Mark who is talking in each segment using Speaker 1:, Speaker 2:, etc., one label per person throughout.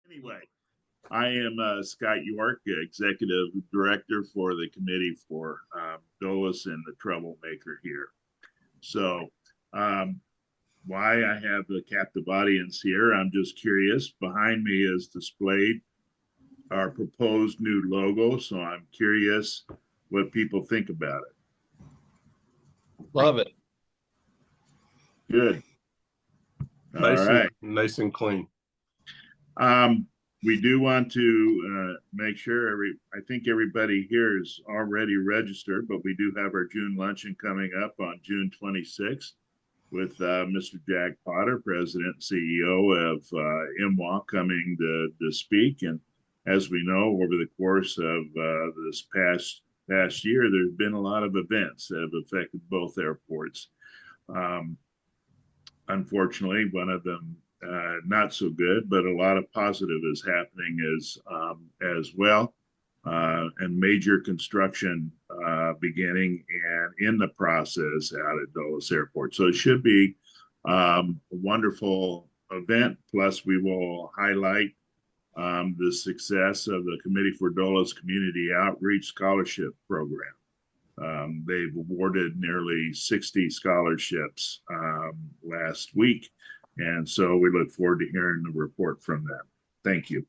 Speaker 1: Anyway, I am Scott York, Executive Director for the Committee for Dulles and the Troublemaker here. So, why I have a captive audience here, I'm just curious. Behind me is displayed our proposed new logo, so I'm curious what people think about it.
Speaker 2: Love it.
Speaker 1: Good.
Speaker 3: Nice,
Speaker 1: All right.
Speaker 3: nice and clean.
Speaker 1: We do want to make sure I think everybody here is already registered, but we do have our June luncheon coming up on June 26th with Mr. Jack Potter, President and CEO of MWA, coming to speak. And as we know, over the course of this past year, there's been a lot of events that have affected both airports. Unfortunately, one of them not so good, but a lot of positive is happening as well, and major construction beginning and in the process out at Dulles Airport. So it should be a wonderful event. Plus, we will highlight the success of the Committee for Dulles Community Outreach Scholarship Program. They've awarded nearly 60 scholarships last week. And so we look forward to hearing the report from them. Thank you.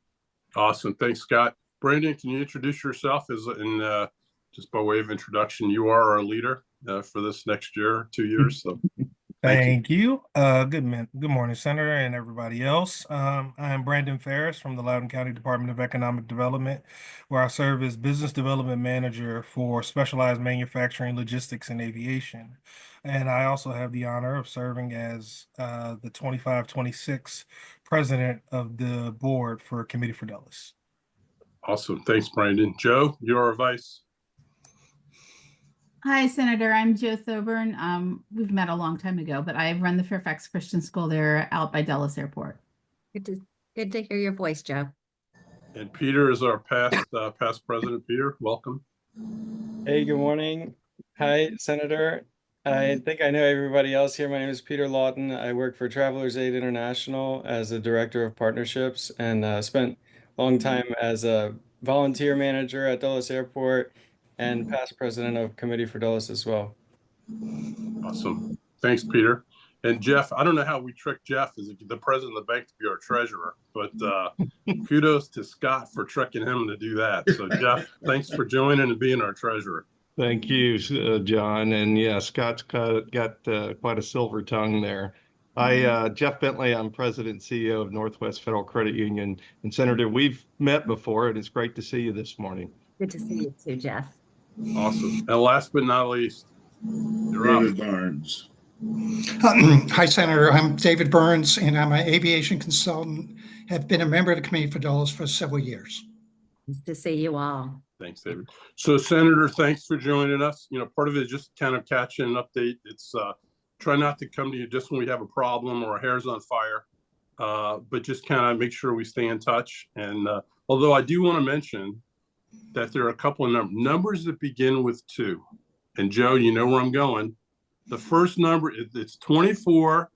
Speaker 3: Awesome. Thanks, Scott. Brandon, can you introduce yourself just by way of introduction? You are our leader for this next year, 2 years. So
Speaker 2: Thank you. Good morning, Senator, and everybody else. I am Brandon Ferris from the Loudoun County Department of Economic Development, where I serve as Business Development Manager for Specialized Manufacturing, Logistics, and Aviation. And I also have the honor of serving as the 25-26 President of the Board for Committee for Dulles.
Speaker 3: Awesome. Thanks, Brandon. Joe, you're our vice.
Speaker 4: Hi, Senator. I'm Joe Thoburn. We've met a long time ago, but I run the Fairfax Christian School there out by Dulles Airport.
Speaker 5: Good to hear your voice, Joe.
Speaker 3: And Peter is our past president. Peter, welcome.
Speaker 6: Hey, good morning. Hi, Senator. I think I know everybody else here. My name is Peter Lawton. I work for Travelers Aid International as a Director of Partnerships and spent a long time as a volunteer manager at Dulles Airport and past president of Committee for Dulles as well.
Speaker 3: Awesome. Thanks, Peter. And Jeff, I don't know how we tricked Jeff as the president of the bank to be our treasurer, but kudos to Scott for tricking him to do that. So Jeff, thanks for joining and being our treasurer.
Speaker 7: Thank you, John. And yeah, Scott's got quite a silver tongue there. Jeff Bentley, I'm President and CEO of Northwest Federal Credit Union. And Senator, we've met before, and it's great to see you this morning.
Speaker 5: Good to see you too, Jeff.
Speaker 3: Awesome. And last but not least,
Speaker 1: David Barnes.
Speaker 8: Hi, Senator. I'm David Burns, and I'm an aviation consultant. Have been a member of the Committee for Dulles for several years.
Speaker 5: Nice to see you all.
Speaker 3: Thanks, David. So, Senator, thanks for joining us. You know, part of it is just kind of catching an update. It's try not to come to you just when we have a problem or our hair's on fire, but just kind of make sure we stay in touch. And although I do want to mention that there are a couple of numbers that begin with 2. And Joe, you know where I'm going. The first number, it's 24.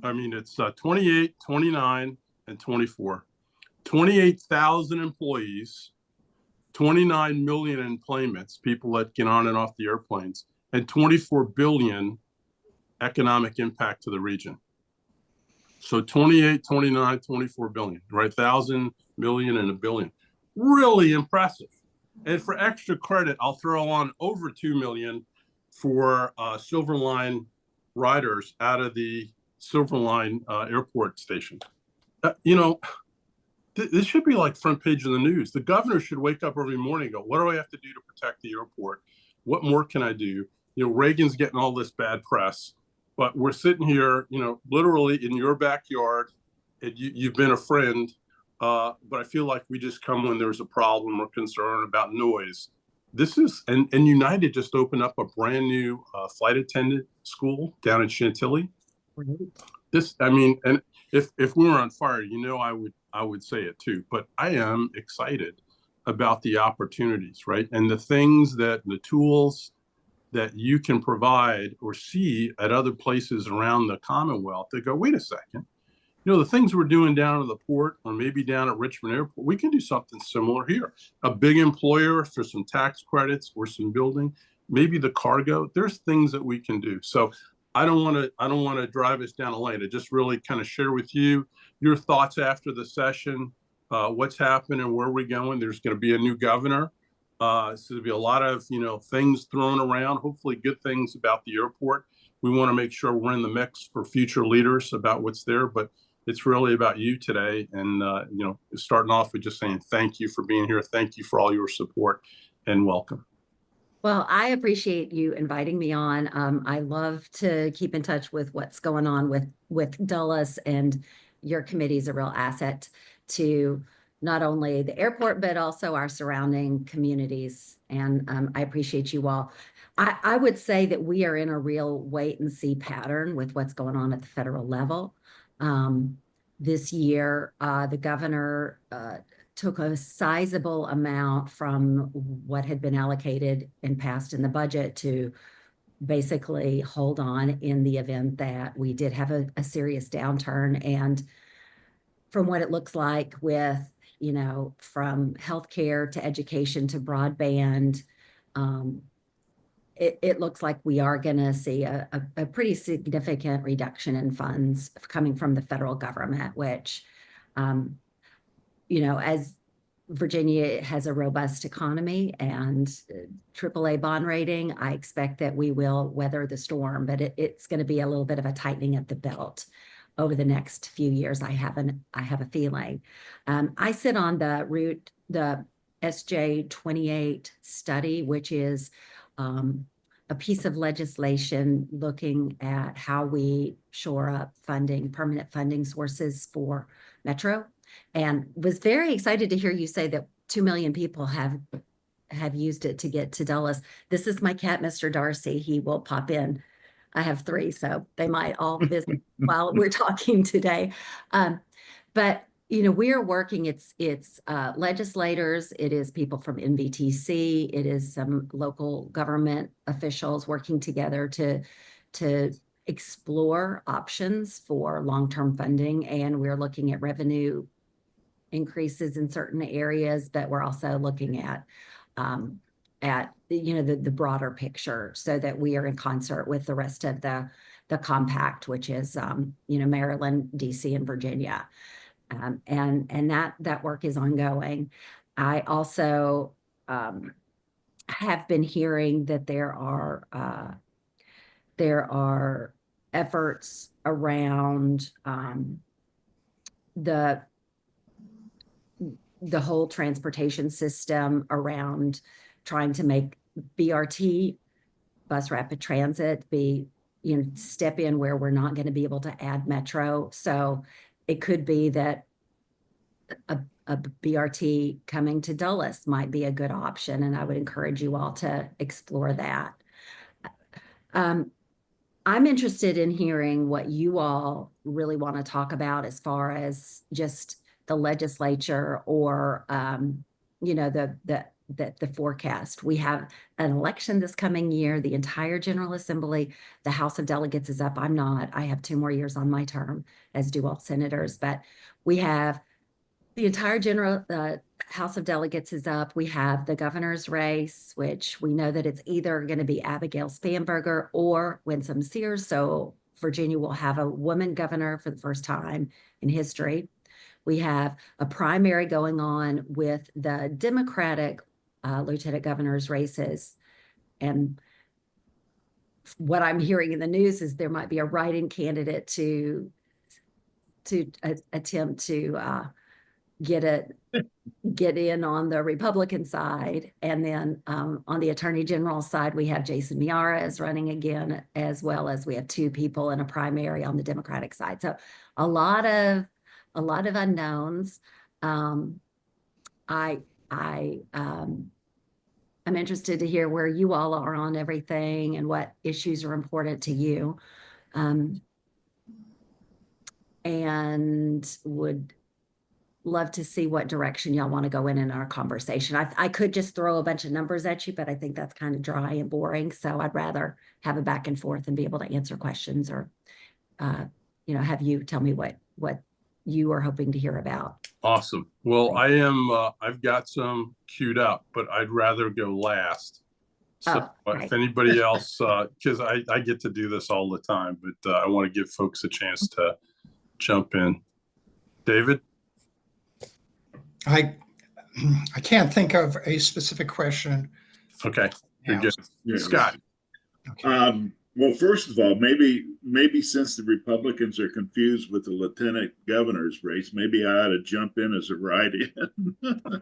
Speaker 3: I mean, it's 28, 29, and 24. 28,000 employees, 29 million employments, people that get on and off the airplanes, and 24 billion economic impact to the region. So 28, 29, 24 billion, right? 1,000, million, and a billion. Really impressive. And for extra credit, I'll throw on over 2 million for Silver Line riders out of the Silver Line airport station. You know, this should be like front page of the news. The governor should wake up every morning and go, what do I have to do to protect the airport? What more can I do? You know, Reagan's getting all this bad press, but we're sitting here, you know, literally in your backyard. And you've been a friend. But I feel like we just come when there's a problem or concern about noise. This is, and United just opened up a brand new flight attendant school down in Chantilly. This, I mean, and if we were on fire, you know, I would say it too, but I am excited about the opportunities, right? And the things that the tools that you can provide or see at other places around the Commonwealth that go, wait a second, You know, the things we're doing down at the port or maybe down at Richmond Airport, we can do something similar here. A big employer for some tax credits or some building, maybe the cargo. There's things that we can do. So I don't want to drive us down a lane. I just really kind of share with you your thoughts after the session, what's happening and where we're going. There's going to be a new governor. So there'll be a lot of, things thrown around, hopefully good things about the airport. We want to make sure we're in the mix for future leaders about what's there, but it's really about you today. And, starting off with just saying thank you for being here. Thank you for all your support and welcome.
Speaker 5: Well, I appreciate you inviting me on. I love to keep in touch with what's going on with Dulles, and your committee is a real asset to not only the airport, but also our surrounding communities. And I appreciate you all. I would say that we are in a real wait and see pattern with what's going on at the federal level. This year, the governor took a sizable amount from what had been allocated and passed in the budget to basically hold on in the event that we did have a serious downturn. And from what it looks like with, from healthcare to education to broadband, it looks like we are going to see a pretty significant reduction in funds coming from the federal government, which, as Virginia has a robust economy and AAA bond rating, I expect that we will weather the storm, but it's going to be a little bit of a tightening of the belt over the next few years. I have a feeling. I sit on the SJ28 study, which is a piece of legislation looking at how we shore up permanent funding sources for Metro, and was very excited to hear you say that 2 million people have used it to get to Dulles. This is my cat, Mr. Darcy. He will pop in. I have 3, so they might all visit while we're talking today. But we are working, it's legislators, it is people from NVTC, it is some local government officials working together to explore options for long-term funding. And we're looking at revenue increases in certain areas, but we're also looking at the broader picture, so that we are in concert with the rest of the compact, which is Maryland, DC, and Virginia. And that work is ongoing. I also have been hearing that there are efforts around the whole transportation system, around trying to make BRT, bus rapid transit, step in where we're not going to be able to add Metro. So it could be that a BRT coming to Dulles might be a good option, and I would encourage you all to explore that. I'm interested in hearing what you all really want to talk about as far as just the legislature or, the forecast. We have an election this coming year, the entire General Assembly. The House of Delegates is up. I'm not. I have 2 more years on my term, as do all senators. But we have the entire House of Delegates is up. We have the governor's race, which we know that it's either going to be Abigail Spanberger or Winsome Sears. So Virginia will have a woman governor for the first time in history. We have a primary going on with the Democratic lieutenant governor's races. And what I'm hearing in the news is there might be a write-in candidate to attempt to get in on the Republican side. And then on the Attorney General side, we have Jason Miyares running again, as well as we have 2 people in a primary on the Democratic side. So a lot of unknowns. I'm interested to hear where you all are on everything and what issues are important to you. And would love to see what direction y'all want to go in our conversation. I could just throw a bunch of numbers at you, but I think that's kind of dry and boring. So I'd rather have a back and forth and be able to answer questions, or, have you tell me what you are hoping to hear about.
Speaker 3: Awesome. Well, I've got some queued up, but I'd rather go last. So
Speaker 5: right.
Speaker 3: if anybody else, because I get to do this all the time, but I want to give folks a chance to jump in. David?
Speaker 8: I can't think of a specific question.
Speaker 3: Okay, you're
Speaker 8: Yeah.
Speaker 3: good.
Speaker 1: Yeah.
Speaker 3: Scott?
Speaker 8: Okay.
Speaker 1: Well, first of all, maybe since the Republicans are confused with the lieutenant governor's race, maybe I ought to jump in as a write-in.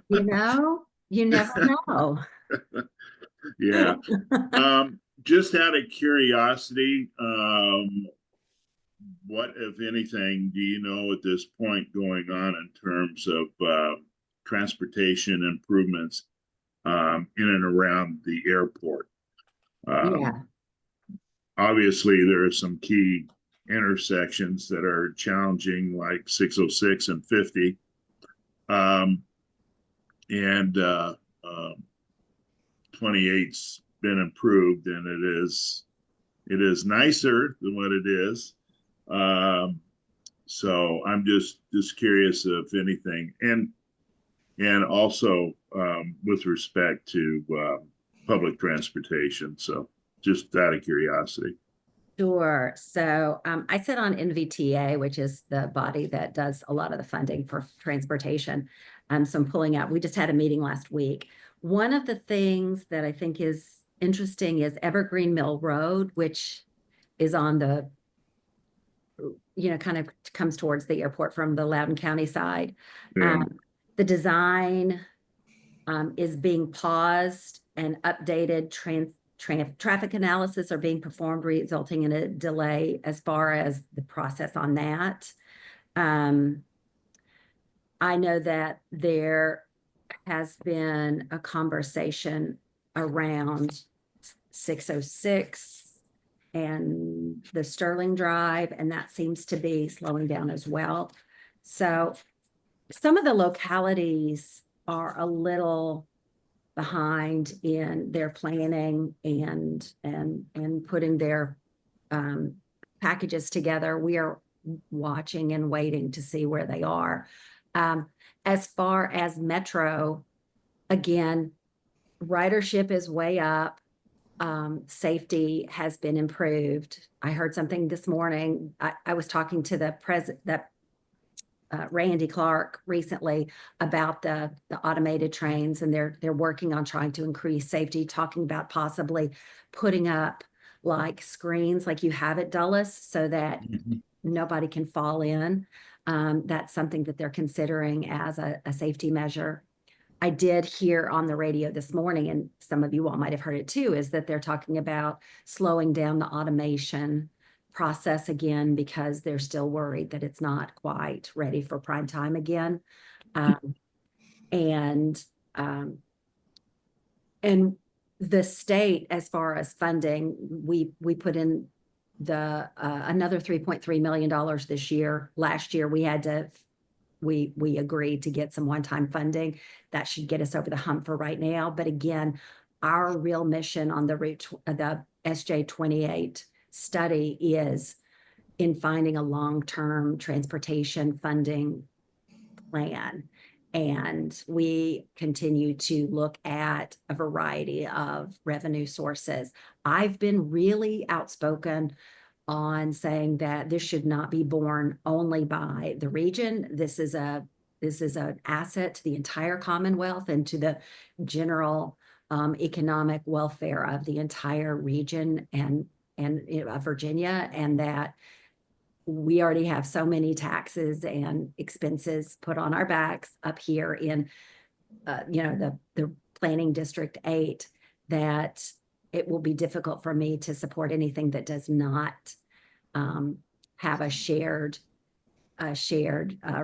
Speaker 5: You know, you never know.
Speaker 1: Yeah. Just out of curiosity, what, if anything, do you know at this point going on in terms of transportation improvements in and around the airport?
Speaker 5: Yeah.
Speaker 1: Obviously, there are some key intersections that are challenging, like 606 and 50. And 28's been improved, and it is nicer than what it is. So I'm just curious if anything, and also with respect to public transportation. So just out of curiosity.
Speaker 5: Sure. So I sit on NVTA, which is the body that does a lot of the funding for transportation. So I'm pulling out, we just had a meeting last week. One of the things that I think is interesting is Evergreen Mill Road, which is on the, kind of comes towards the airport from the Loudoun County side.
Speaker 1: Yeah.
Speaker 5: The design is being paused and updated. Traffic analysis are being performed, resulting in a delay as far as the process on that. I know that there has been a conversation around 606 and the Sterling Drive, and that seems to be slowing down as well. So some of the localities are a little behind in their planning and putting their packages together. We are watching and waiting to see where they are. As far as Metro, again, ridership is way up. Safety has been improved. I heard something this morning. I was talking to the president, Randy Clark recently about the automated trains, and they're working on trying to increase safety, talking about possibly putting up like screens like you have at Dulles so that nobody can fall in. That's something that they're considering as a safety measure. I did hear on the radio this morning, and some of you all might have heard it too, is that they're talking about slowing down the automation process again because they're still worried that it's not quite ready for prime time again. And the state, as far as funding, we put in the another $3.3 million this year. Last year we had to we agreed to get some one-time funding that should get us over the hump for right now. But again, our real mission on the SJ28 study is in finding a long-term transportation funding plan. And we continue to look at a variety of revenue sources. I've been really outspoken on saying that this should not be borne only by the region. This is an asset to the entire Commonwealth and to the general economic welfare of the entire region and Virginia, and that we already have so many taxes and expenses put on our backs up here in the planning district 8 that it will be difficult for me to support anything that does not have a shared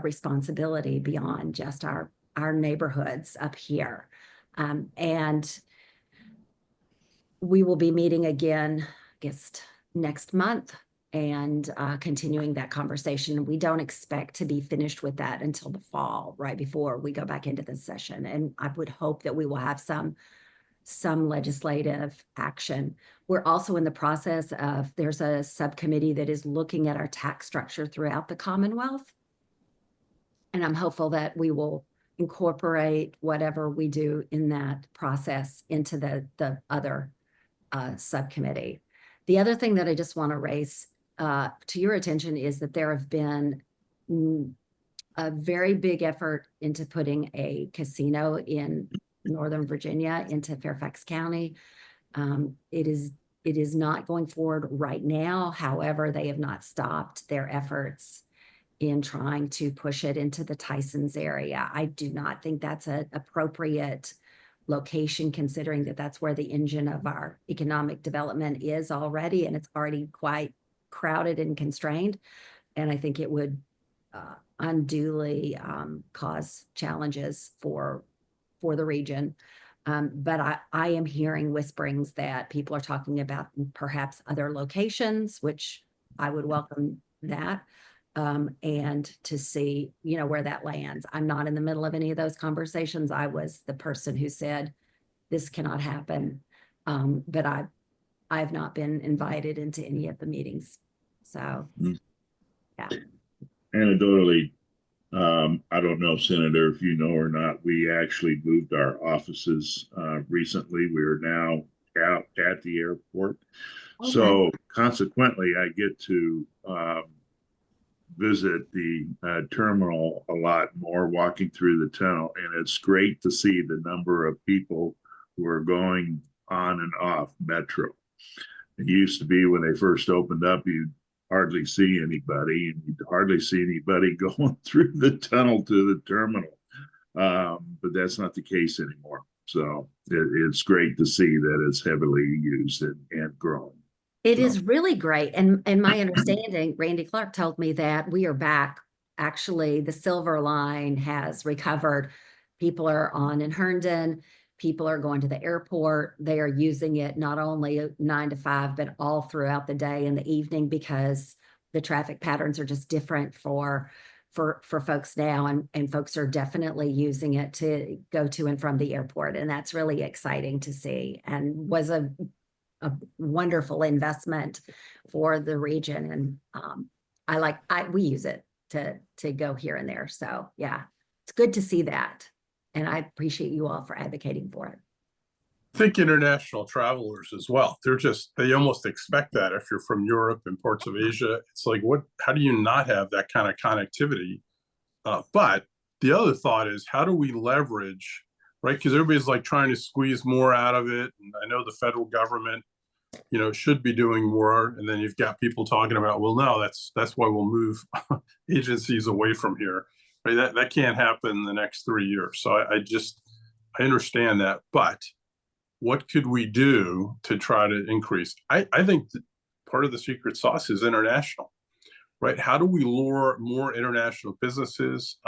Speaker 5: responsibility beyond just our neighborhoods up here. And we will be meeting again, I guess, next month and continuing that conversation. We don't expect to be finished with that until the fall, right before we go back into the session. And I would hope that we will have some legislative action. We're also in the process of, there's a subcommittee that is looking at our tax structure throughout the Commonwealth. And I'm hopeful that we will incorporate whatever we do in that process into the other subcommittee. The other thing that I just want to raise to your attention is that there have been a very big effort into putting a casino in Northern Virginia, into Fairfax County. It is not going forward right now. However, they have not stopped their efforts in trying to push it into the Tysons area. I do not think that's an appropriate location, considering that that's where the engine of our economic development is already, and it's already quite crowded and constrained. And I think it would unduly cause challenges for the region. But I am hearing whisperings that people are talking about perhaps other locations, which I would welcome that. And to see, where that lands. I'm not in the middle of any of those conversations. I was the person who said, this cannot happen. But I've not been invited into any of the meetings. So, yeah.
Speaker 1: Anecdotally, I don't know, Senator, if you know or not, we actually moved our offices recently. We are now out at the airport.
Speaker 5: Okay.
Speaker 1: So consequently, I get to visit the terminal a lot more, walking through the tunnel, and it's great to see the number of people who are going on and off Metro. It used to be when they first opened up, you'd hardly see anybody, and you'd hardly see anybody going through the tunnel to the terminal. But that's not the case anymore. So it's great to see that it's heavily used and growing.
Speaker 5: It is really great. And my understanding, Randy Clark told me that we are back. Actually, the Silver Line has recovered. People are on in Herndon. People are going to the airport. They are using it not only 9 to 5, but all throughout the day and the evening, because the traffic patterns are just different for folks now. And folks are definitely using it to go to and from the airport. And that's really exciting to see, and was a wonderful investment for the region. And we use it to go here and there. So yeah, it's good to see that. And I appreciate you all for advocating for it.
Speaker 3: I think international travelers as well. They almost expect that if you're from Europe and parts of Asia. It's like, how do you not have that kind of connectivity? But the other thought is, how do we leverage, right? Because everybody's like trying to squeeze more out of it. And I know the federal government, should be doing more. And then you've got people talking about, well, no, that's why we'll move agencies away from here. Right? That can't happen in the next 3 years. So I understand that. But what could we do to try to increase? I think that part of the secret sauce is international, right? How do we lure more international businesses?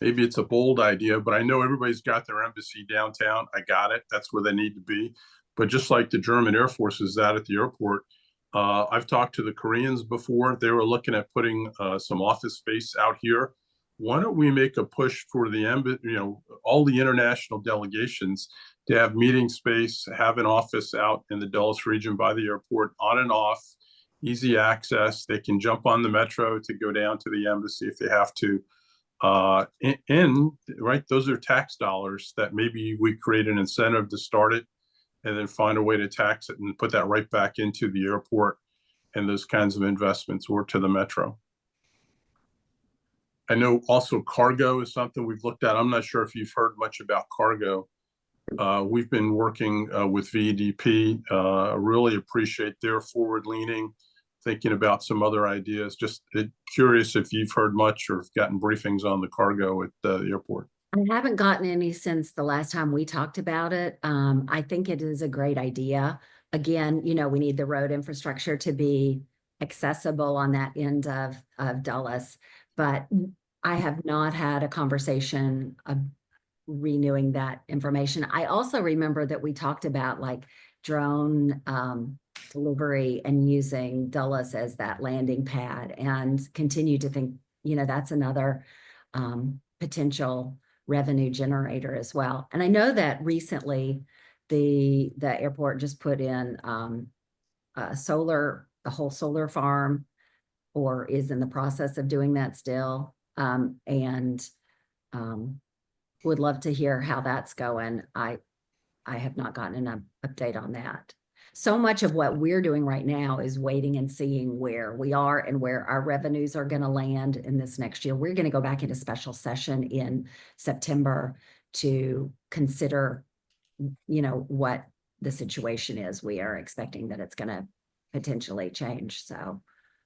Speaker 3: Maybe it's a bold idea, but I know everybody's got their embassy downtown. I got it. That's where they need to be. But just like the German Air Force is out at the airport, I've talked to the Koreans before. They were looking at putting some office space out here. Why don't we make a push for all the international delegations to have meeting space, have an office out in the Dulles region by the airport, on and off, easy access. They can jump on the metro to go down to the embassy if they have to. Right, those are tax dollars that maybe we create an incentive to start it, and then find a way to tax it and put that right back into the airport and those kinds of investments, or to the metro. I know also cargo is something we've looked at. I'm not sure if you've heard much about cargo. We've been working with VDP. Really appreciate their forward leaning, thinking about some other ideas. Just curious if you've heard much or gotten briefings on the cargo at the airport.
Speaker 5: I haven't gotten any since the last time we talked about it. I think it is a great idea. Again, we need the road infrastructure to be accessible on that end of Dulles, but I have not had a conversation of renewing that information. I also remember that we talked about like drone delivery and using Dulles as that landing pad, and continue to think, that's another potential revenue generator as well. And I know that recently the airport just put in a whole solar farm, or is in the process of doing that still. And would love to hear how that's going. I have not gotten an update on that. So much of what we're doing right now is waiting and seeing where we are and where our revenues are going to land in this next year. We're going to go back into special session in September to consider, what the situation is. We are expecting that it's going to potentially change. So,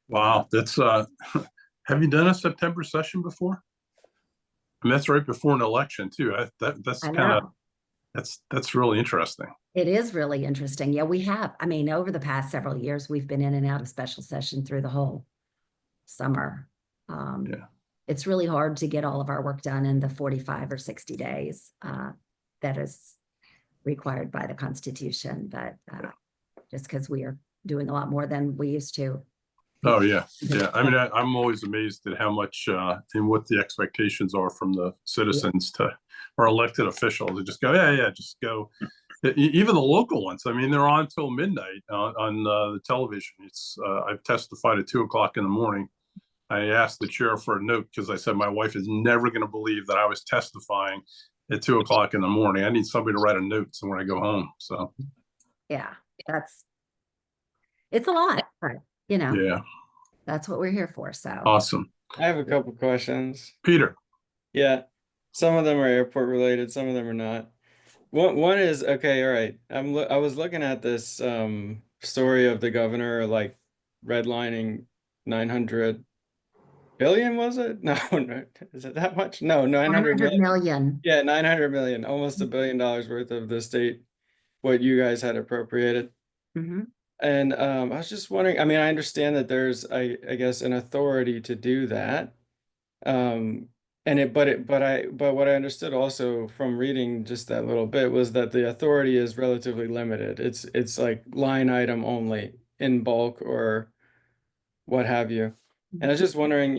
Speaker 3: Wow, that's have you done a September session before? I mean, that's right before an election too. That's
Speaker 5: I
Speaker 3: kind of
Speaker 5: know.
Speaker 3: that's really interesting.
Speaker 5: It is really interesting. Yeah, we have. I mean, over the past several years, we've been in and out of special session through the whole summer.
Speaker 3: Yeah.
Speaker 5: It's really hard to get all of our work done in the 45 or 60 days that is required by the Constitution, but just because we are doing a lot more than we used to.
Speaker 3: Oh yeah, yeah. I mean, I'm always amazed at how much and what the expectations are from the citizens to our elected officials to just go, yeah, just go. Even the local ones. I mean, they're on till midnight on the television. It's I've testified at 2 o'clock in the morning. I asked the chair for a note because I said my wife is never going to believe that I was testifying at 2 o'clock in the morning. I need somebody to write a note so when I go home. So
Speaker 5: Yeah, it's a lot, but
Speaker 3: yeah,
Speaker 5: that's what we're here for. So
Speaker 3: awesome.
Speaker 6: I have a couple questions.
Speaker 3: Peter.
Speaker 6: Yeah, some of them are airport related, some of them are not. One is okay, all right. I was looking at this story of the governor like redlining 900 billion, was it? No, no, is it that much? No, 900
Speaker 5: 100
Speaker 6: million.
Speaker 5: million.
Speaker 6: Yeah, 900 million, almost $1 billion worth of the state, what you guys had appropriated.
Speaker 5: Mm-hmm.
Speaker 6: And I was just wondering, I mean, I understand that there's, I guess, an authority to do that. But what I understood also from reading just that little bit was that the authority is relatively limited. It's like line item only in bulk or what have you. And I was just wondering,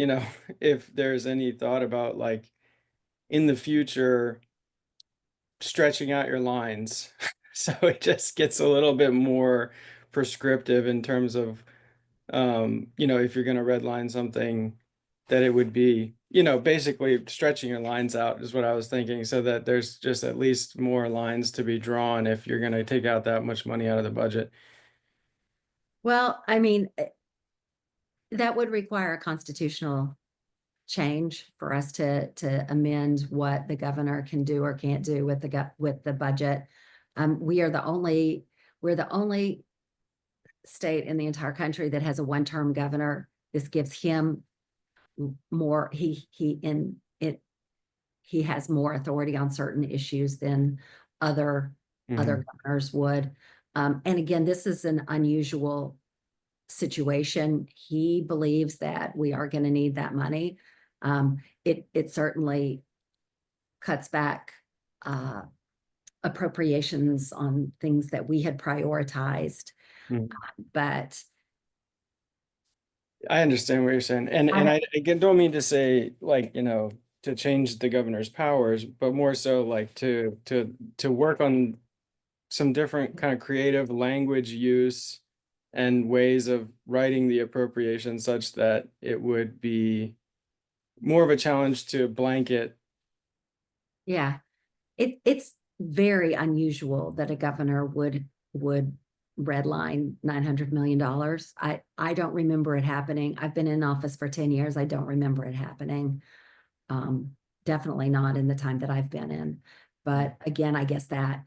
Speaker 6: if there's any thought about like in the future stretching out your lines so it just gets a little bit more prescriptive in terms of if you're going to redline something, that it would be, basically stretching your lines out is what I was thinking, so that there's just at least more lines to be drawn if you're going to take out that much money out of the budget.
Speaker 5: Well, I mean, that would require a constitutional change for us to amend what the governor can do or can't do with the budget. We're the only state in the entire country that has a one-term governor. This gives him more. He has more authority on certain issues than other governors would. And again, this is an unusual situation. He believes that we are going to need that money. It certainly cuts back appropriations on things that we had prioritized. But
Speaker 6: I understand what you're saying. And I again don't mean to say like, to change the governor's powers, but more so like to work on some different kind of creative language use and ways of writing the appropriation such that it would be more of a challenge to blanket.
Speaker 5: Yeah, it's very unusual that a governor would redline $900 million. I don't remember it happening. I've been in office for 10 years. I don't remember it happening. Definitely not in the time that I've been in. But again, I guess that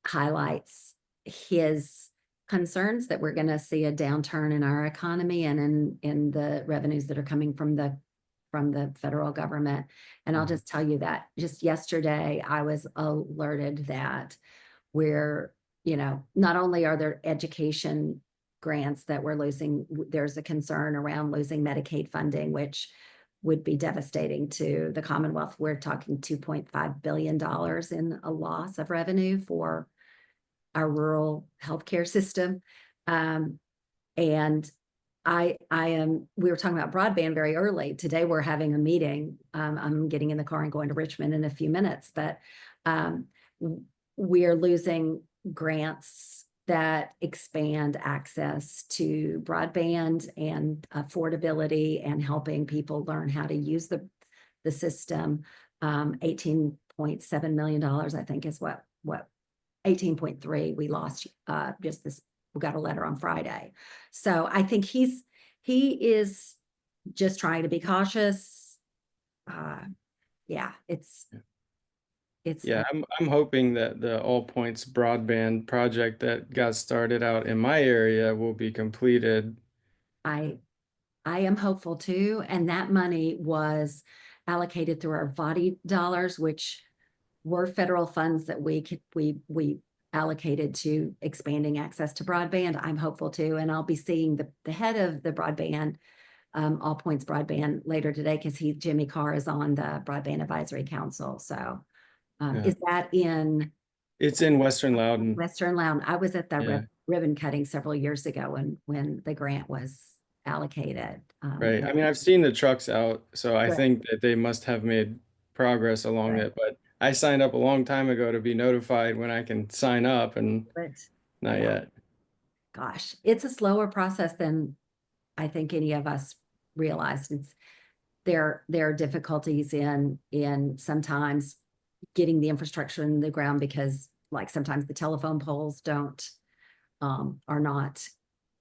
Speaker 5: highlights his concerns that we're going to see a downturn in our economy and in the revenues that are coming from the federal government. And I'll just tell you that just yesterday I was alerted that not only are there education grants that we're losing, there's a concern around losing Medicaid funding, which would be devastating to the Commonwealth. We're talking $2.5 billion in a loss of revenue for our rural healthcare system. And we were talking about broadband very early. Today we're having a meeting. I'm getting in the car and going to Richmond in a few minutes, but we are losing grants that expand access to broadband and affordability and helping people learn how to use the the system. $18.7 million, I think, is what 18.3 we lost just this. We got a letter on Friday. So I think he is just trying to be cautious. Yeah, it's
Speaker 6: Yeah, I'm hoping that the All Points broadband project that got started out in my area will be completed.
Speaker 5: I am hopeful too, and that money was allocated through our VADI dollars, which were federal funds that we allocated to expanding access to broadband. I'm hopeful too, and I'll be seeing the head of the broadband, All Points Broadband, later today, because Jimmy Carr is on the Broadband Advisory Council. So
Speaker 6: Yeah.
Speaker 5: is that in
Speaker 6: It's in Western Loudon.
Speaker 5: Western Loudon? I was at the
Speaker 6: Yeah.
Speaker 5: ribbon cutting several years ago when the grant was allocated.
Speaker 6: Right.
Speaker 5: and-
Speaker 6: I mean, I've seen the trucks out, so I
Speaker 5: Right.
Speaker 6: think that they must have made progress along
Speaker 5: Right.
Speaker 6: it. But I signed up a long time ago to be notified when I can sign up, and
Speaker 5: but
Speaker 6: not
Speaker 5: yeah.
Speaker 6: yet.
Speaker 5: Gosh, it's a slower process than I think any of us realized. There are difficulties in sometimes getting the infrastructure in the ground, because like sometimes the telephone poles are not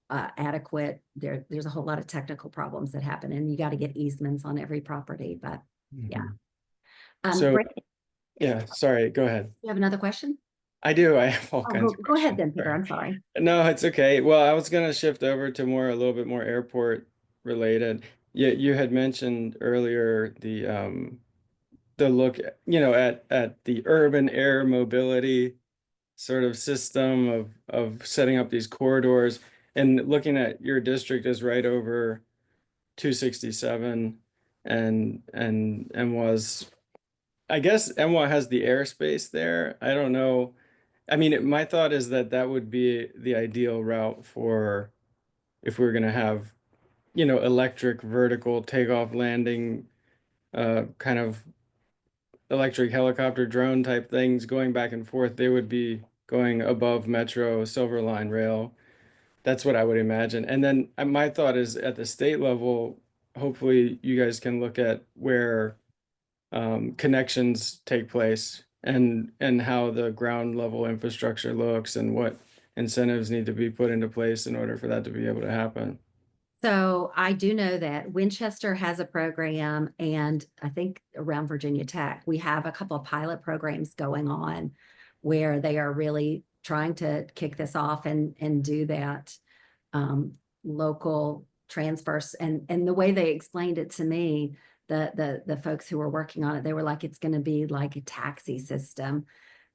Speaker 5: adequate. There's a whole lot of technical problems that happen, and you got to get easements on every property. But yeah.
Speaker 6: So,
Speaker 5: Brent,
Speaker 6: yeah, sorry, go ahead.
Speaker 5: you have another question?
Speaker 6: I do. I have all
Speaker 5: Oh,
Speaker 6: kinds of
Speaker 5: go ahead then,
Speaker 6: questions.
Speaker 5: Peter. I'm sorry.
Speaker 6: No, it's okay. Well, I was gonna shift over to a little bit more airport related. You had mentioned earlier the look, at the urban air mobility sort of system of setting up these corridors, and looking at your district is right over 267, and was, I guess MWA has the airspace there. I don't know. I mean, my thought is that that would be the ideal route for if we're going to have, electric vertical takeoff landing, kind of electric helicopter drone type things going back and forth. They would be going above Metro Silver Line rail. That's what I would imagine. And then my thought is at the state level, hopefully you guys can look at where connections take place, and how the ground level infrastructure looks, and what incentives need to be put into place in order for that to be able to happen.
Speaker 5: So I do know that Winchester has a program, and I think around Virginia Tech, we have a couple of pilot programs going on where they are really trying to kick this off and do that local transfers. And the way they explained it to me, the folks who were working on it, they were like, it's going to be like a taxi system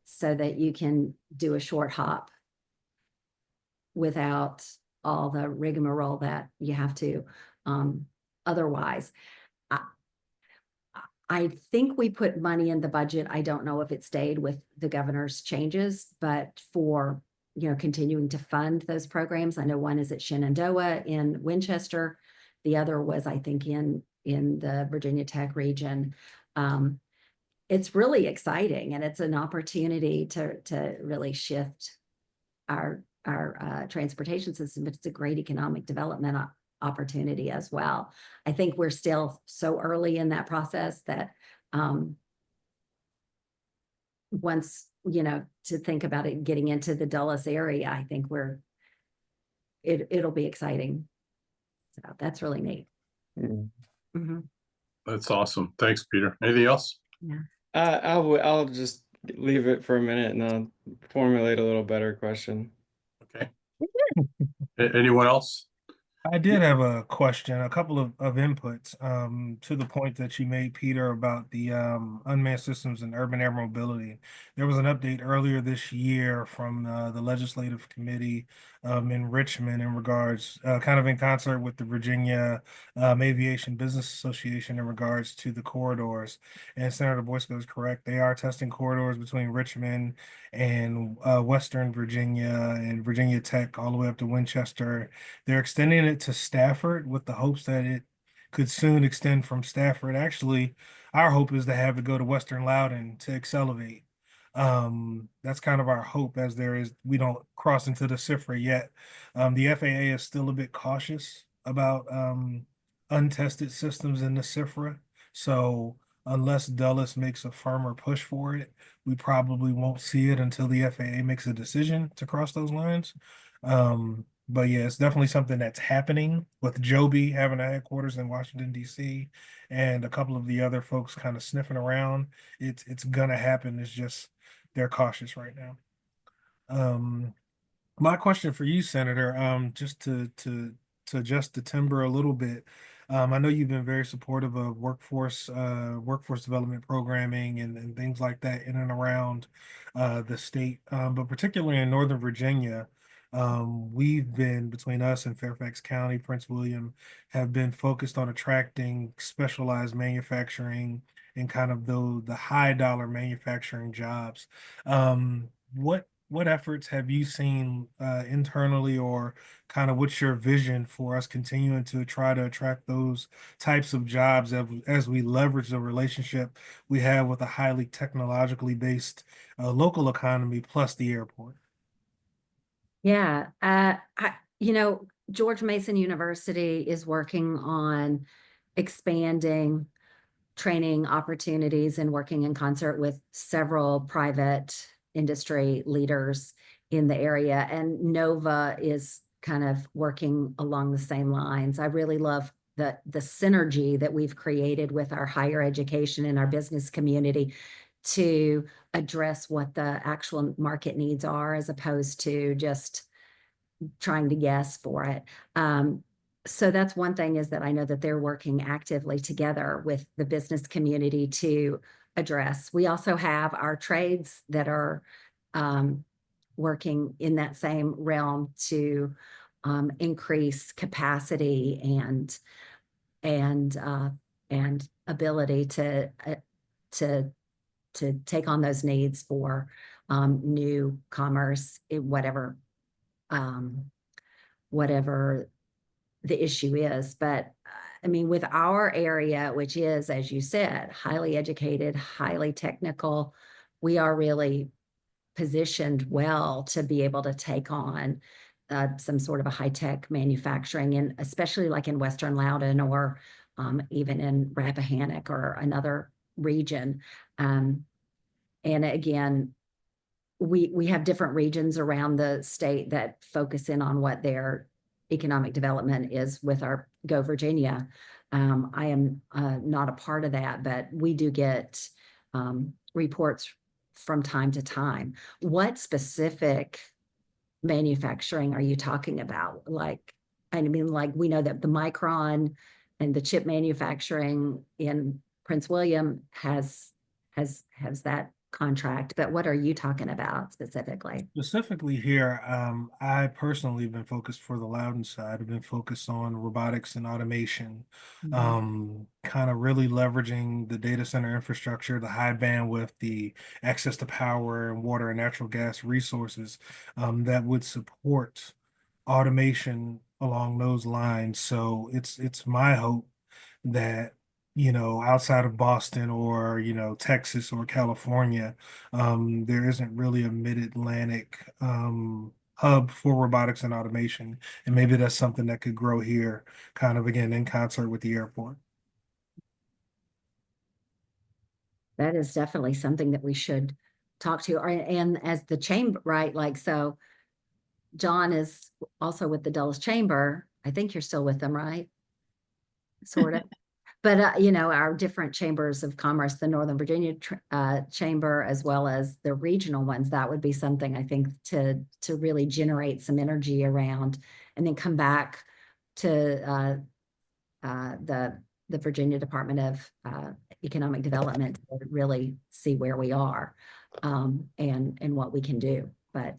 Speaker 5: so that you can do a short hop without all the rigmarole that you have to otherwise. I think we put money in the budget. I don't know if it stayed with the governor's changes, but for continuing to fund those programs. I know one is at Shenandoah in Winchester. The other was, I think, in the Virginia Tech region. It's really exciting, and it's an opportunity to really shift our transportation system. But it's a great economic development opportunity as well. I think we're still so early in that process that once, to think about it getting into the Dulles area, I think it'll be exciting. So that's really neat. Mm-hmm.
Speaker 3: That's awesome. Thanks, Peter. Anything else?
Speaker 5: Yeah.
Speaker 6: I'll just leave it for a minute, and I'll formulate a little better question.
Speaker 3: Okay. Anyone else?
Speaker 2: I did have a question, a couple of inputs to the point that you made, Peter, about the unmanned systems and urban air mobility. There was an update earlier this year from the legislative committee in Richmond in regards, kind of in concert with the Virginia Aviation Business Association in regards to the corridors. And Senator Boysko is correct. They are testing corridors between Richmond and Western Virginia and Virginia Tech all the way up to Winchester. They're extending it to Stafford with the hopes that it could soon extend from Stafford. Actually, our hope is to have it go to Western Loudon to accelerate. That's kind of our hope, as we don't cross into the CIFRA yet. The FAA is still a bit cautious about untested systems in the CIFRA. So unless Dulles makes a firmer push for it, we probably won't see it until the FAA makes a decision to cross those lines. But yeah, it's definitely something that's happening with Joby having a headquarters in Washington, D.C., and a couple of the other folks kind of sniffing around. It's gonna happen. It's just they're cautious right now. My question for you, Senator, just to adjust the timber a little bit. I know you've been very supportive of workforce development programming and things like that in and around the state, but particularly in Northern Virginia, we've been between us and Fairfax County, Prince William, have been focused on attracting specialized manufacturing and kind of the high dollar manufacturing jobs. What efforts have you seen internally, or kind of what's your vision for us continuing to try to attract those types of jobs as we leverage the relationship we have with a highly technologically based local economy plus the airport?
Speaker 5: Yeah, George Mason University is working on expanding training opportunities and working in concert with several private industry leaders in the area. And Nova is kind of working along the same lines. I really love the synergy that we've created with our higher education and our business community to address what the actual market needs are, as opposed to just trying to guess for it. So that's one thing, is that I know that they're working actively together with the business community to address. We also have our trades that are working in that same realm to increase capacity and ability to take on those needs for new commerce, whatever the issue is. But I mean, with our area, which is, as you said, highly educated, highly technical, we are really positioned well to be able to take on some sort of a high-tech manufacturing, and especially like in Western Loudoun, or even in Rappahannock or another region. And again, we have different regions around the state that focus in on what their economic development is with our Go Virginia. I am not a part of that, but we do get reports from time to time. What specific manufacturing are you talking about? Like, I mean, like, we know that the Micron and the chip manufacturing in Prince William has that contract, but what are you talking about specifically?
Speaker 2: Specifically here, I personally have been focused for the Loudon side. I've been focused on robotics and automation, kind of really leveraging the data center infrastructure, the high bandwidth, the access to power and water and natural gas resources that would support automation along those lines. So it's my hope that outside of Boston or, Texas or California, there isn't really a mid-Atlantic hub for robotics and automation. And maybe that's something that could grow here, kind of again in concert with the airport.
Speaker 5: That is definitely something that we should talk to. And as the chamber, right? Like, so John is also with the Dulles Chamber. I think you're still with them, right? Sort of. But, our different chambers of commerce, the Northern Virginia Chamber, as well as the regional ones, that would be something I think to really generate some energy around, and then come back to the Virginia Department of Economic Development to really see where we are and what we can do. But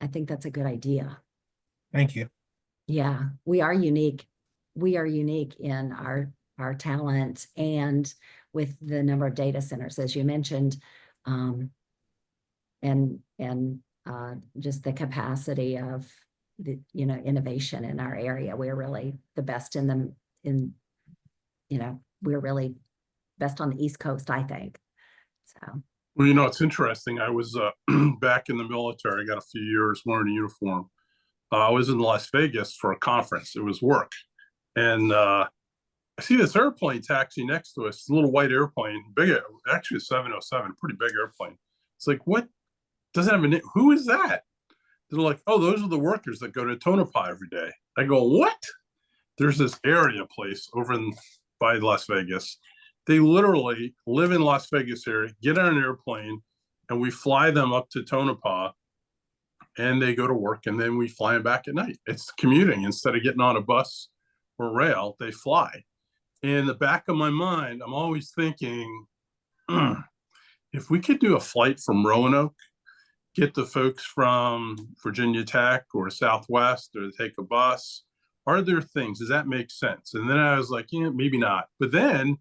Speaker 5: I think that's a good idea.
Speaker 2: Thank you.
Speaker 5: Yeah, we are unique. We are unique in our talent and with the number of data centers, as you mentioned, and just the capacity of the innovation in our area. We're really the best we're really best on the East Coast, I think. So.
Speaker 3: Well, it's interesting. I was back in the military. I got a few years wearing a uniform. I was in Las Vegas for a conference. It was work. And I see this airplane taxi next to us, a little white airplane, big, actually a 707, pretty big airplane. It's like, what? Doesn't have a name. Who is that? They're like, oh, those are the workers that go to Tonopah every day. I go, what? There's this area place over by Las Vegas. They literally live in Las Vegas area, get on an airplane, and we fly them up to Tonopah, and they go to work, and then we fly them back at night. It's commuting. Instead of getting on a bus or rail, they fly. In the back of my mind, I'm always thinking, if we could do a flight from Roanoke, get the folks from Virginia Tech or Southwest, or take a bus, are there things, does that make sense? And then I was like, yeah, maybe not. But then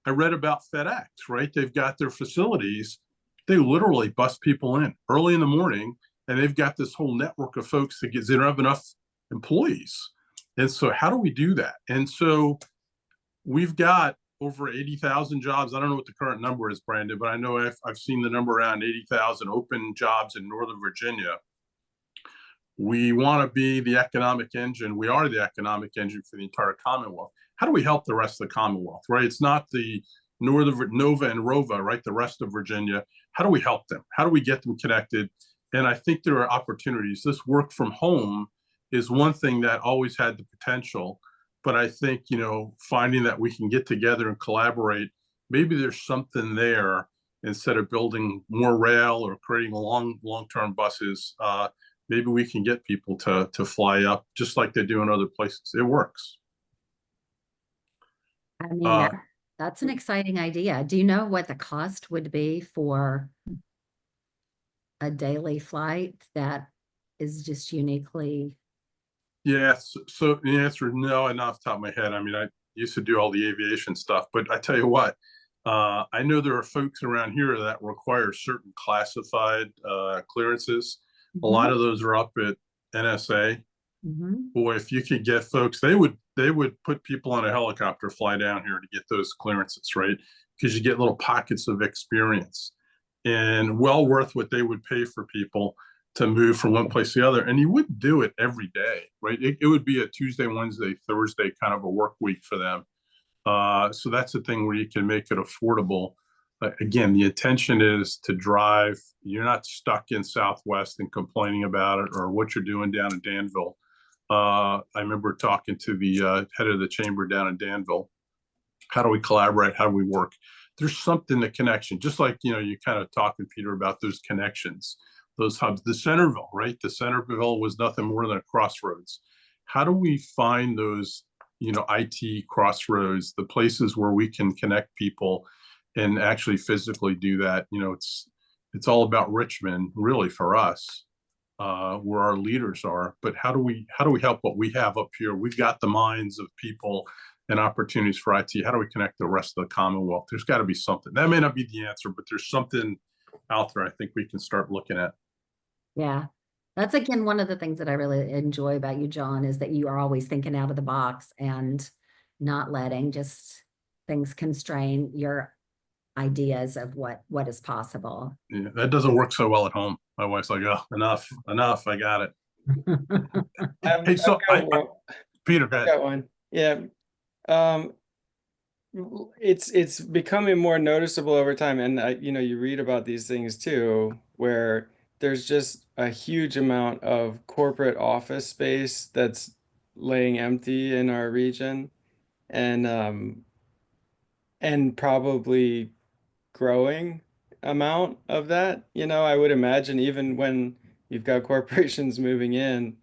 Speaker 3: I read about FedEx, right? They've got their facilities. They literally bus people in early in the morning, and they've got this whole network of folks that they don't have enough employees. And so how do we do that? And so we've got over 80,000 jobs. I don't know what the current number is, Brandon, but I know I've seen the number around 80,000 open jobs in Northern Virginia. We want to be the economic engine. We are the economic engine for the entire Commonwealth. How do we help the rest of the Commonwealth, right? It's not the Northern Nova and Rova, right? The rest of Virginia. How do we help them? How do we get them connected? And I think there are opportunities. This work from home is one thing that always had the potential. But I think, finding that we can get together and collaborate, maybe there's something there instead of building more rail or creating long-term buses. Maybe we can get people to fly up just like they do in other places. It works.
Speaker 5: I mean, that's an exciting idea. Do you know what the cost would be for a daily flight that is just uniquely?
Speaker 3: Yes. So the answer is no, and off the top of my head. I mean, I used to do all the aviation stuff, but I tell you what, I know there are folks around here that require certain classified clearances. A lot of those are up at NSA. Boy, if you could get folks, they would put people on a helicopter, fly down here to get those clearances, right? Because you get little pockets of experience, and well worth what they would pay for people to move from one place to the other. And you wouldn't do it every day, right? It would be a Tuesday, Wednesday, Thursday kind of a work week for them. So that's the thing where you can make it affordable. Again, the intention is to drive. You're not stuck in Southwest and complaining about it or what you're doing down in Danville. I remember talking to the head of the chamber down in Danville. How do we collaborate? How do we work? There's something, the connection, just like, you kind of talking, Peter, about those connections, those hubs. The Centerville, right? The Centerville was nothing more than a crossroads. How do we find those, IT crossroads, the places where we can connect people and actually physically do that? It's all about Richmond, really, for us, where our leaders are. But how do we help what we have up here? We've got the minds of people and opportunities for IT. How do we connect the rest of the Commonwealth? There's got to be something. That may not be the answer, but there's something out there I think we can start looking at.
Speaker 5: Yeah, that's again one of the things that I really enjoy about you, John, is that you are always thinking out of the box and not letting just things constrain your ideas of what is possible.
Speaker 3: Yeah, that doesn't work so well at home. My wife's like, oh, enough, I got it. Hey, so Peter, go ahead.
Speaker 6: Got one. Yeah. It's becoming more noticeable over time, and you read about these things too, where there's just a huge amount of corporate office space that's laying empty in our region, and probably growing amount of that. I would imagine even when you've got corporations moving in,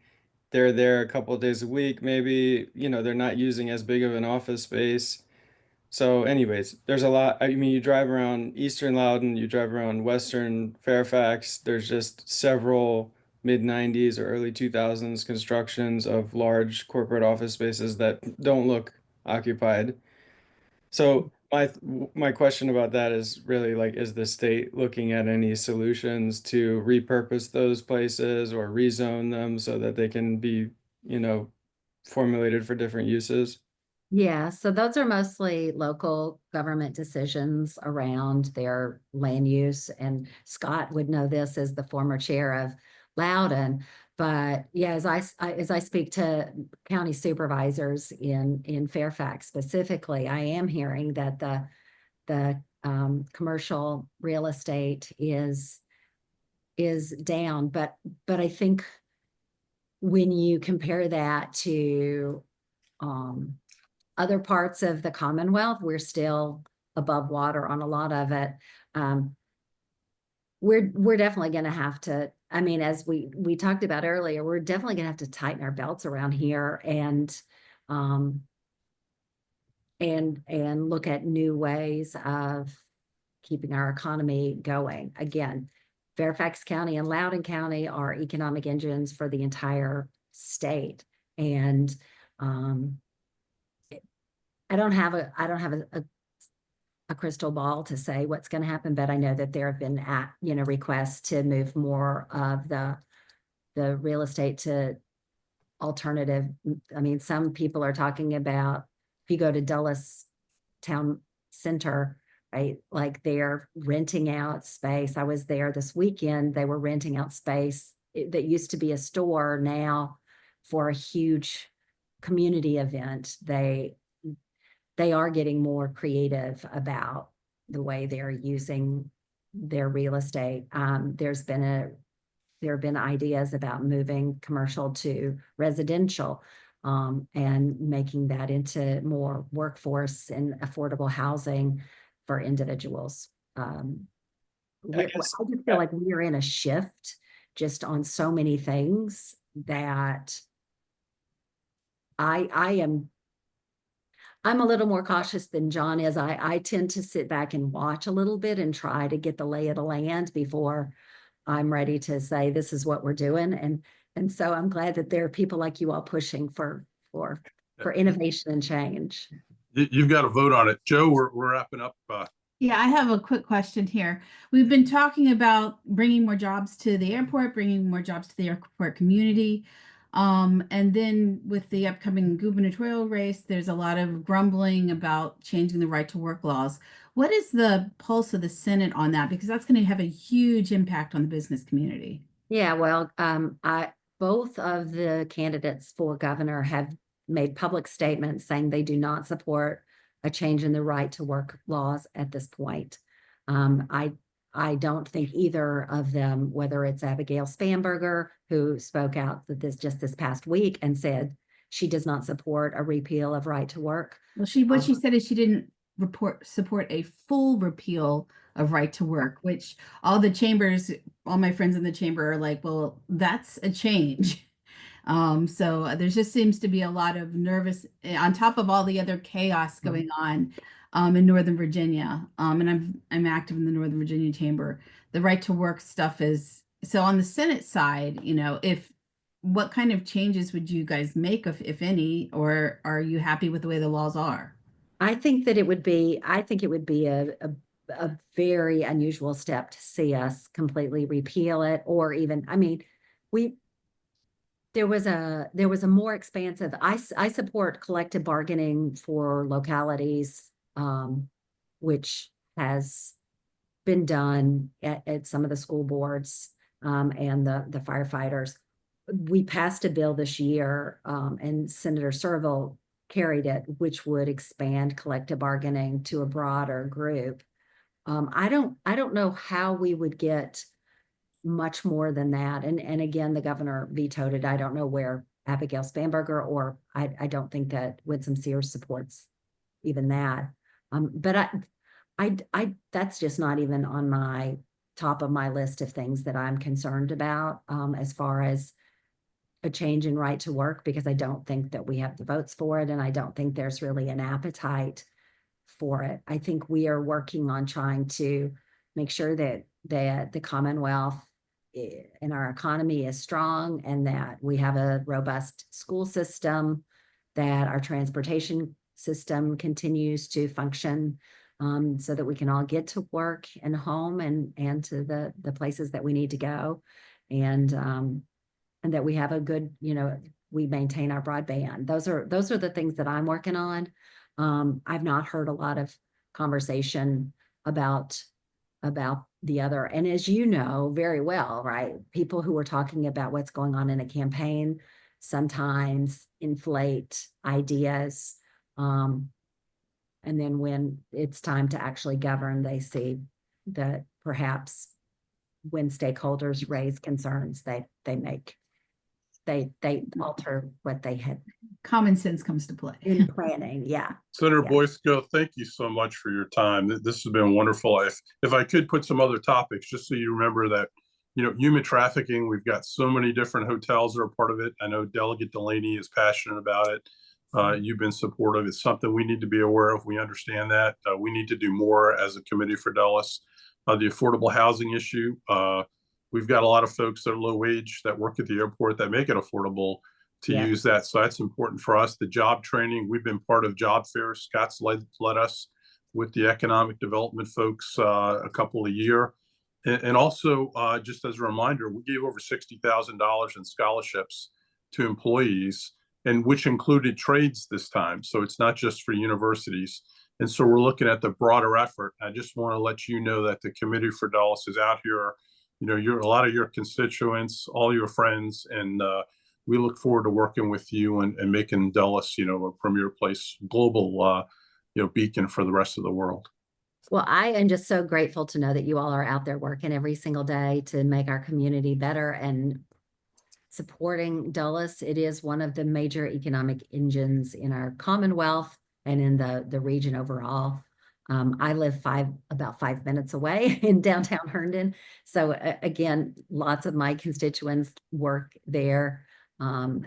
Speaker 6: they're there a couple of days a week, maybe, they're not using as big of an office space. So anyways, there's a lot. I mean, you drive around Eastern Loudoun, you drive around Western Fairfax, there's just several mid-90s or early 2000s constructions of large corporate office spaces that don't look occupied. So my question about that is really like, is the state looking at any solutions to repurpose those places or rezone them so that they can be, formulated for different uses?
Speaker 5: Yeah, so those are mostly local government decisions around their land use. And Scott would know this as the former chair of Loudoun. But yeah, as I speak to county supervisors in Fairfax specifically, I am hearing that the commercial real estate is down, but I think when you compare that to other parts of the Commonwealth, we're still above water on a lot of it. We're definitely going to have to, I mean, as we talked about earlier, we're definitely going to have to tighten our belts around here and look at new ways of keeping our economy going. Again, Fairfax County and Loudoun County are economic engines for the entire state. And I don't have a crystal ball to say what's going to happen, but I know that there have been requests to move more of the real estate to alternative. I mean, some people are talking about, if you go to Dulles Town Center, right, like they're renting out space. I was there this weekend. They were renting out space that used to be a store now for a huge community event. They are getting more creative about the way they're using their real estate. There have been ideas about moving commercial to residential, and making that into more workforce and affordable housing for individuals. I just feel like we're in a shift just on so many things that I'm a little more cautious than John is. I tend to sit back and watch a little bit and try to get the lay of the land before I'm ready to say this is what we're doing. And so I'm glad that there are people like you all pushing for innovation and change.
Speaker 3: You've got to vote on it. Joe, we're wrapping up.
Speaker 4: Yeah, I have a quick question here. We've been talking about bringing more jobs to the airport, bringing more jobs to the airport community. And then with the upcoming gubernatorial race, there's a lot of grumbling about changing the right to work laws. What is the pulse of the Senate on that? Because that's going to have a huge impact on the business community.
Speaker 5: Yeah, well, both of the candidates for governor have made public statements saying they do not support a change in the right to work laws at this point. I don't think either of them, whether it's Abigail Spanberger, who spoke out this past week and said she does not support a repeal of right to work.
Speaker 4: Well, what she said is she didn't support a full repeal of right to work, which all my friends in the chamber are like, well, that's a change. So there just seems to be a lot of nervous on top of all the other chaos going on in Northern Virginia. And I'm active in the Northern Virginia Chamber. The right to work stuff is so on the Senate side, what kind of changes would you guys make if any, or are you happy with the way the laws are?
Speaker 5: I think it would be a very unusual step to see us completely repeal it, or even, I mean, there was a more expansive, I support collective bargaining for localities, which has been done at some of the school boards, and the firefighters. We passed a bill this year, and Senator Serville carried it, which would expand collective bargaining to a broader group. I don't know how we would get much more than that. And again, the governor vetoed it. I don't know where Abigail Spanberger, or I don't think that Winsome Sears supports even that. But I that's just not even on my top of my list of things that I'm concerned about, as far as a change in right to work, because I don't think that we have the votes for it. And I don't think there's really an appetite for it. I think we are working on trying to make sure that the Commonwealth and our economy is strong, and that we have a robust school system, that our transportation system continues to function, so that we can all get to work and home and to the places that we need to go. And that we have a good, we maintain our broadband. Those are the things that I'm working on. I've not heard a lot of conversation about the other. And as you know very well, right, people who are talking about what's going on in a campaign sometimes inflate ideas. And then when it's time to actually govern, they see that perhaps when stakeholders raise concerns, they alter what they had
Speaker 4: Common sense comes to play.
Speaker 5: in planning. Yeah.
Speaker 3: Senator
Speaker 5: Yeah.
Speaker 3: Boysko, thank you so much for your time. This has been wonderful. If I could put some other topics, just so you remember that, human trafficking, we've got so many different hotels that are part of it. I know Delegate Delaney is passionate about it. You've been supportive. It's something we need to be aware of. We understand that. We need to do more as a committee for Dulles. The affordable housing issue, we've got a lot of folks that are low wage that work at the airport that make it affordable to
Speaker 5: Yeah.
Speaker 3: use that. So that's important for us. The job training, we've been part of job fairs. Scott's led us with the economic development folks a couple a year. And also, just as a reminder, we gave over $60,000 in scholarships to employees, and which included trades this time. So it's not just for universities. And so we're looking at the broader effort. I just want to let you know that the Committee for Dulles is out here. A lot of your constituents, all your friends, and we look forward to working with you and making Dulles, a premier place, global, beacon for the rest of the world.
Speaker 5: Well, I am just so grateful to know that you all are out there working every single day to make our community better and supporting Dulles. It is one of the major economic engines in our Commonwealth and in the region overall. I live about 5 minutes away in downtown Herndon. So again, lots of my constituents work there, and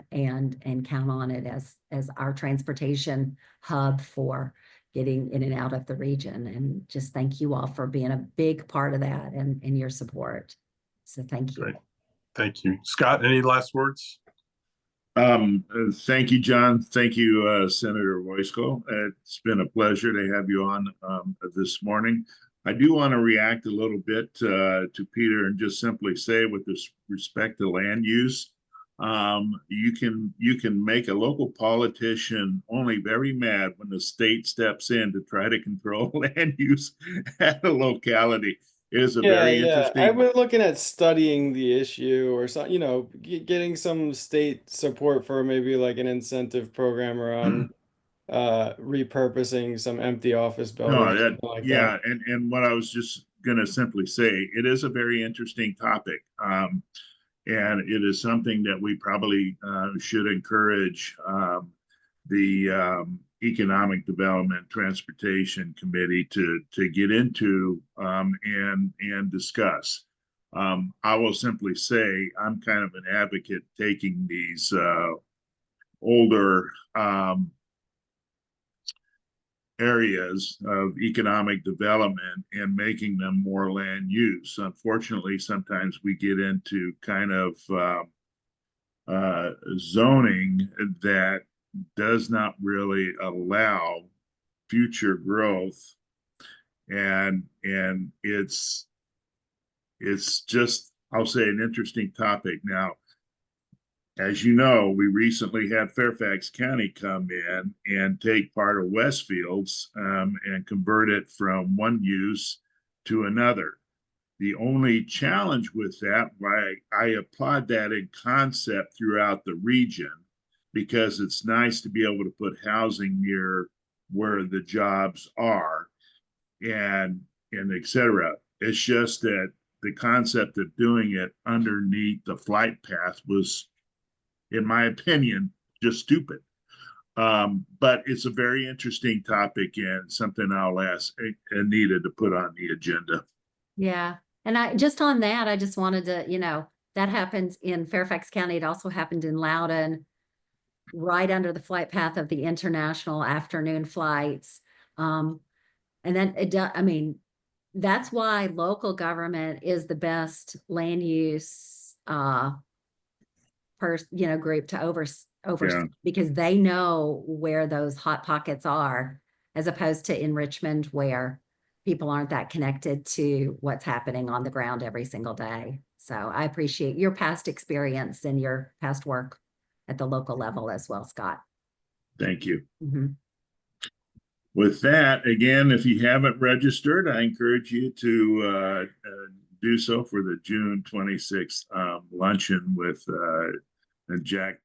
Speaker 5: count on it as our transportation hub for getting in and out of the region. And just thank you all for being a big part of that and your support. So thank you.
Speaker 3: Great. Thank you. Scott, any last words?
Speaker 1: Thank you, John. Thank you, Senator Boysko. It's been a pleasure to have you on this morning. I do want to react a little bit to Peter and just simply say, with this respect to land use, you can make a local politician only very mad when the state steps in to try to control land use at a locality. It is a very interesting.
Speaker 6: I've been looking at studying the issue or some, getting some state support for maybe like an incentive program around repurposing some empty office buildings.
Speaker 1: No,
Speaker 6: Something like
Speaker 1: yeah,
Speaker 6: that.
Speaker 1: and what I was just going to simply say, it is a very interesting topic, and it is something that we probably should encourage the Economic Development Transportation Committee to get into and discuss. I will simply say I'm kind of an advocate taking these older areas of economic development and making them more land use. Unfortunately, sometimes we get into kind of zoning that does not really allow future growth, and it's just, I'll say, an interesting topic. Now, as you know, we recently had Fairfax County come in and take part of Westfields and convert it from one use to another. The only challenge with that, why I applaud that in concept throughout the region, because it's nice to be able to put housing near where the jobs are and et cetera. It's just that the concept of doing it underneath the flight path was, in my opinion, just stupid. But it's a very interesting topic and something I'll ask Anita to put on the agenda.
Speaker 5: Yeah. And I just wanted to, that happened in Fairfax County. It also happened in Loudoun, right under the flight path of the international afternoon flights. And then that's why local government is the best land use group to oversee,
Speaker 1: Yeah.
Speaker 5: because they know where those hot pockets are, as opposed to in Richmond, where people aren't that connected to what's happening on the ground every single day. So I appreciate your past experience and your past work at the local level as well, Scott.
Speaker 1: Thank you.
Speaker 5: Mm-hmm.
Speaker 1: with that, again, if you haven't registered, I encourage you to do so for the June 26th luncheon with Jack.